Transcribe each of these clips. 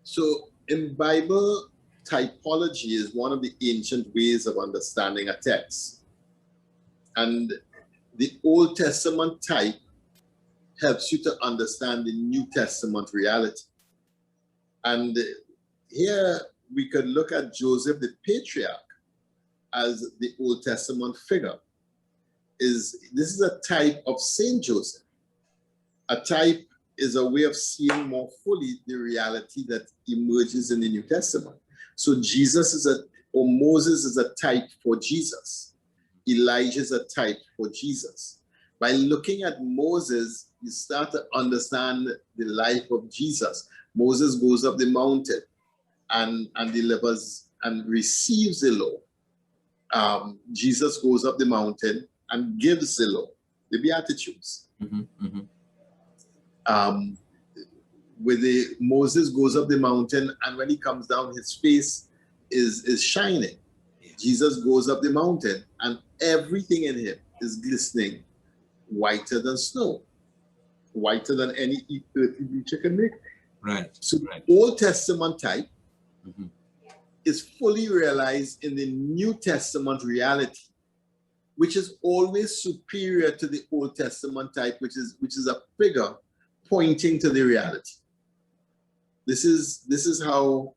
So in Bible, typology is one of the ancient ways of understanding a text. And the Old Testament type helps you to understand the New Testament reality. And here we could look at Joseph, the patriarch, as the Old Testament figure. This is a type of Saint Joseph. A type is a way of seeing more fully the reality that emerges in the New Testament. So Moses is a type for Jesus. Elijah is a type for Jesus. By looking at Moses, you start to understand the life of Jesus. Moses goes up the mountain and delivers and receives the law. Jesus goes up the mountain and gives the law, the Beatitudes. Moses goes up the mountain, and when he comes down, his face is shining. Yeah. Jesus goes up the mountain, and everything in him is glistening, whiter than snow, whiter than any earthly creature can make. Right. So Old Testament type is fully realized in the New Testament reality, which is always superior to the Old Testament type, which is a figure pointing to the reality. This is how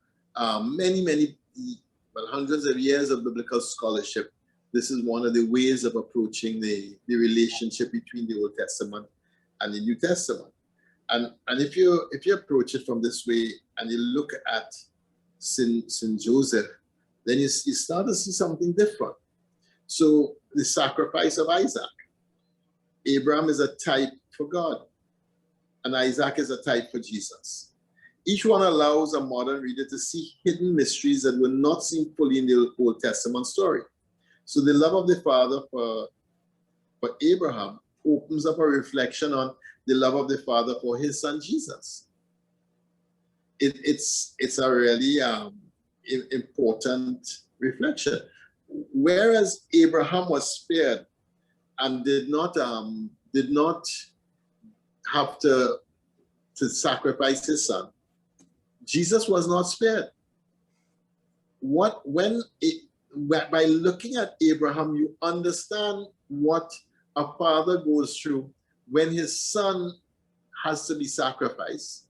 hundreds of years of biblical scholarship, this is one of the ways of approaching the relationship between the Old Testament and the New Testament. And if you approach it from this way and you look at Saint Joseph, then you start to see something different. So the sacrifice of Isaac. Abraham is a type for God, and Isaac is a type for Jesus. Each one allows a modern reader to see hidden mysteries that were not seen fully in the Old Testament story. So the love of the Father for Abraham opens up a reflection on the love of the Father for his son Jesus. It's a really important reflection. Whereas Abraham was spared and did not have to sacrifice his son, Jesus was not spared. By looking at Abraham, you understand what a father goes through when his son has to be sacrificed.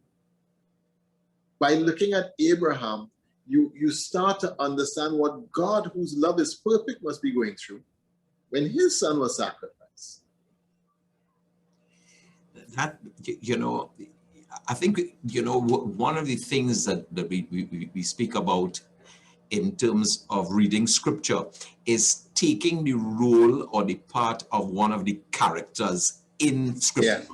By looking at Abraham, you start to understand what God, whose love is perfect, must be going through when his son was sacrificed. That, I think, one of the things that we speak about in terms of reading scripture is taking the role or the part of one of the characters in scripture.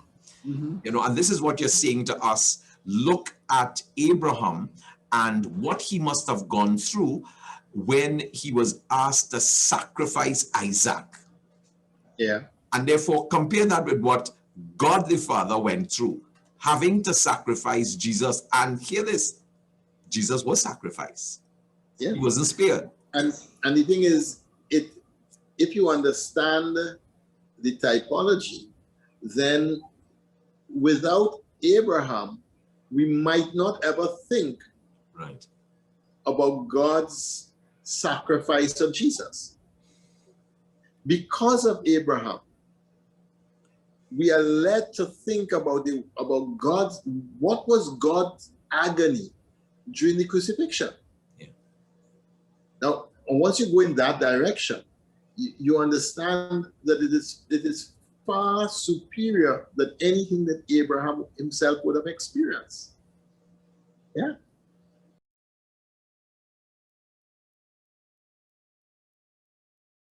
Yeah. And this is what you're saying to us. Look at Abraham and what he must have gone through when he was asked to sacrifice Isaac. Yeah. And therefore compare that with what God the Father went through, having to sacrifice Jesus. And hear this, Jesus was sacrificed. Yeah. He wasn't spared. And the thing is, if you understand the typology, then without Abraham, we might not ever think about God's sacrifice of Jesus. Because of Abraham, we are led to think about what was God's agony during the crucifixion. Yeah. Now, once you go in that direction, you understand that it is far superior than anything that Abraham himself would have experienced. Yeah.